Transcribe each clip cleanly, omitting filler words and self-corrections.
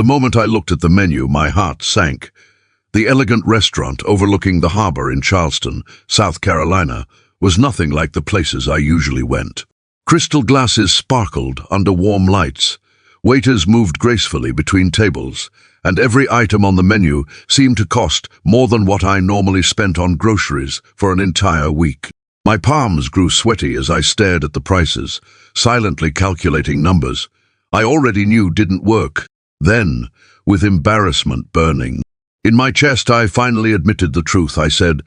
The moment I looked at the menu, my heart sank. The elegant restaurant overlooking the harbor in Charleston, South Carolina, was nothing like the places I usually went. Crystal glasses sparkled under warm lights. Waiters moved gracefully between tables, and every item on the menu seemed to cost more than what I normally spent on groceries for an entire week. My palms grew sweaty as I stared at the prices, silently calculating numbers I already knew didn't work. Then, with embarrassment burning in my chest, I finally admitted the truth. I said,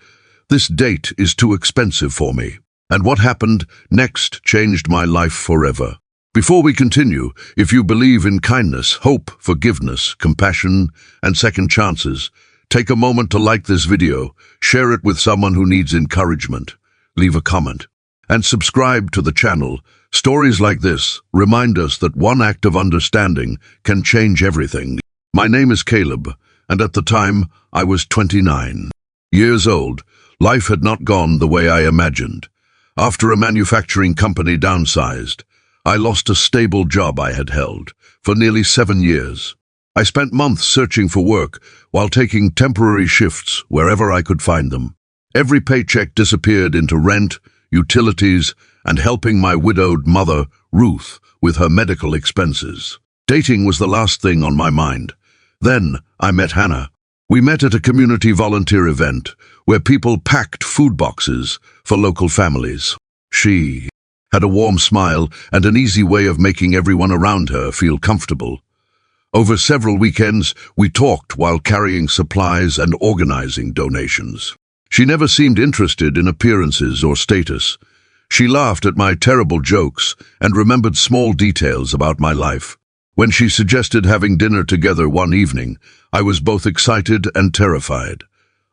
"This date is too expensive for me." And what happened next changed my life forever. Before we continue, if you believe in kindness, hope, forgiveness, compassion, and second chances, take a moment to like this video, share it with someone who needs encouragement, leave a comment, and subscribe to the channel. Stories like this remind us that one act of understanding can change everything. My name is Caleb, and at the time, I was 29 years old. Life had not gone the way I imagined. After a manufacturing company downsized, I lost a stable job I had held for nearly 7 years. I spent months searching for work while taking temporary shifts wherever I could find them. Every paycheck disappeared into rent, utilities, and helping my widowed mother, Ruth, with her medical expenses. Dating was the last thing on my mind. Then I met Hannah. We met at a community volunteer event where people packed food boxes for local families. She had a warm smile and an easy way of making everyone around her feel comfortable. Over several weekends, we talked while carrying supplies and organizing donations. She never seemed interested in appearances or status. She laughed at my terrible jokes and remembered small details about my life. When she suggested having dinner together one evening, I was both excited and terrified.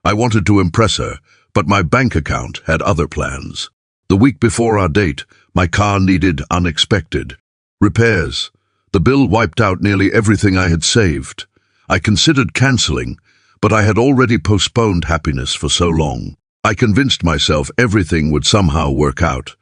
I wanted to impress her, but my bank account had other plans. The week before our date, my car needed unexpected repairs. The bill wiped out nearly everything I had saved. I considered canceling, but I had already postponed happiness for so long. I convinced myself everything would somehow work out.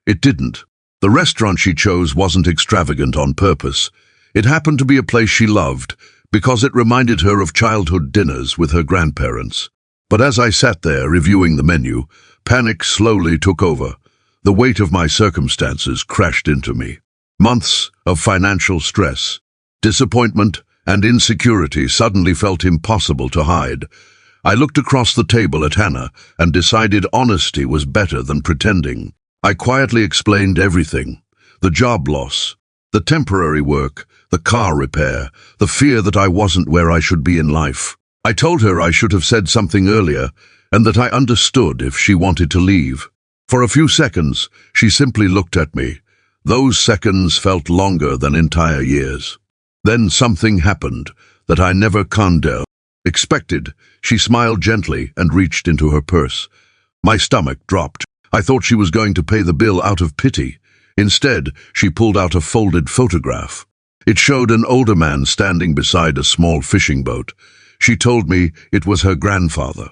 It didn't. The restaurant she chose wasn't extravagant on purpose. It happened to be a place she loved because it reminded her of childhood dinners with her grandparents. But as I sat there reviewing the menu, panic slowly took over. The weight of my circumstances crashed into me. Months of financial stress, disappointment, and insecurity suddenly felt impossible to hide. I looked across the table at Hannah and decided honesty was better than pretending. I quietly explained everything: the job loss, the temporary work, the car repair, the fear that I wasn't where I should be in life. I told her I should have said something earlier and that I understood if she wanted to leave. For a few seconds, she simply looked at me. Those seconds felt longer than entire years. Then something happened that I never expected. She smiled gently and reached into her purse. My stomach dropped. I thought she was going to pay the bill out of pity. Instead, she pulled out a folded photograph. It showed an older man standing beside a small fishing boat. She told me it was her grandfather,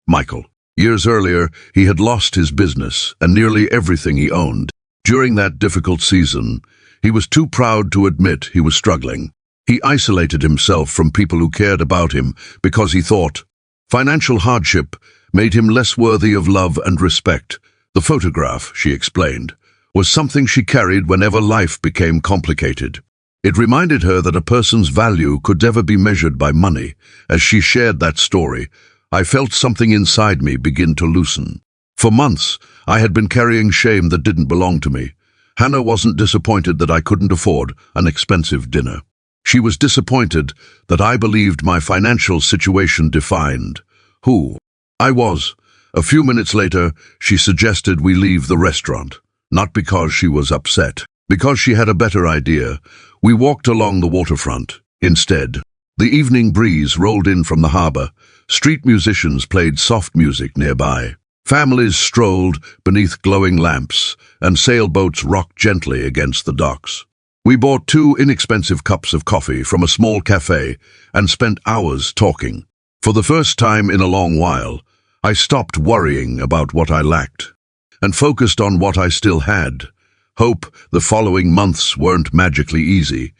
Michael. Years earlier, he had lost his business and nearly everything he owned. During that difficult season, he was too proud to admit he was struggling. He isolated himself from people who cared about him because he thought financial hardship made him less worthy of love and respect. The photograph, she explained, was something she carried whenever life became complicated. It reminded her that a person's value could never be measured by money. As she shared that story, I felt something inside me begin to loosen. For months, I had been carrying shame that didn't belong to me. Hannah wasn't disappointed that I couldn't afford an expensive dinner. She was disappointed that I believed my financial situation defined who I was. A few minutes later, she suggested we leave the restaurant, not because she was upset, because she had a better idea. We walked along the waterfront. Instead, the evening breeze rolled in from the harbor. Street musicians played soft music nearby. Families strolled beneath glowing lamps, and sailboats rocked gently against the docks. We bought 2 inexpensive cups of coffee from a small cafe and spent hours talking. For the first time in a long while, I stopped worrying about what I lacked and focused on what I still had. Hope. The following months weren't magically easy.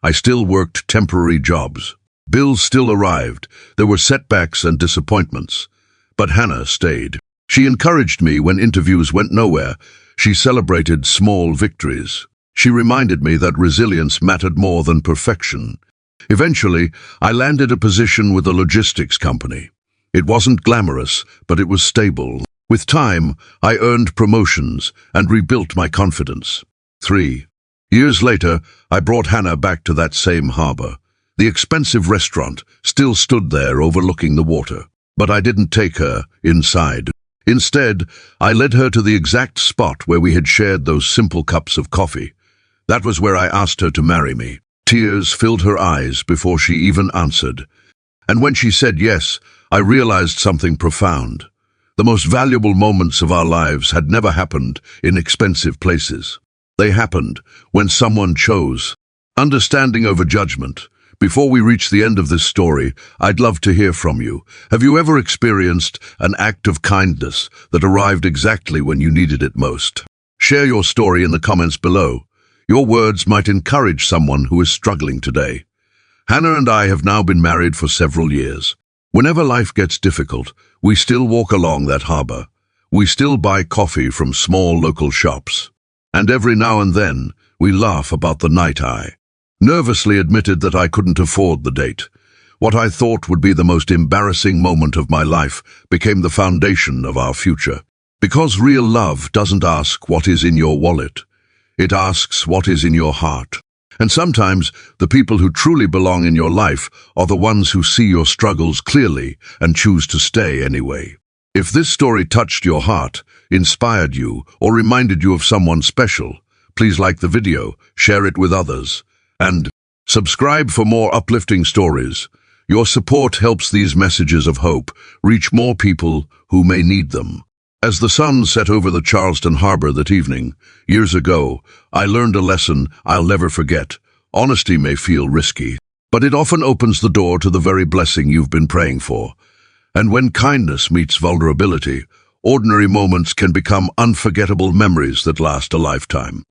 I still worked temporary jobs. Bills still arrived. There were setbacks and disappointments. But Hannah stayed. She encouraged me when interviews went nowhere. She celebrated small victories. She reminded me that resilience mattered more than perfection. Eventually, I landed a position with a logistics company. It wasn't glamorous, but it was stable. With time, I earned promotions and rebuilt my confidence. 3 years later, I brought Hannah back to that same harbor. The expensive restaurant still stood there overlooking the water. But I didn't take her inside. Instead, I led her to the exact spot where we had shared those simple cups of coffee. That was where I asked her to marry me. Tears filled her eyes before she even answered. And when she said yes, I realized something profound. The most valuable moments of our lives had never happened in expensive places. They happened when someone chose. Understanding over judgment. Before we reach the end of this story, I'd love to hear from you. Have you ever experienced an act of kindness that arrived exactly when you needed it most? Share your story in the comments below. Your words might encourage someone who is struggling today. Hannah and I have now been married for several years. Whenever life gets difficult, we still walk along that harbor. We still buy coffee from small local shops. And every now and then, we laugh about the night I nervously admitted that I couldn't afford the date. What I thought would be the most embarrassing moment of my life became the foundation of our future. Because real love doesn't ask what is in your wallet. It asks what is in your heart. And sometimes the people who truly belong in your life are the ones who see your struggles clearly and choose to stay anyway. If this story touched your heart, inspired you, or reminded you of someone special, please like the video, share it with others, and subscribe for more uplifting stories. Your support helps these messages of hope reach more people who may need them. As the sun set over the Charleston harbor that evening, years ago, I learned a lesson I'll never forget. Honesty may feel risky, but it often opens the door to the very blessing you've been praying for. And when kindness meets vulnerability, ordinary moments can become unforgettable memories that last a lifetime.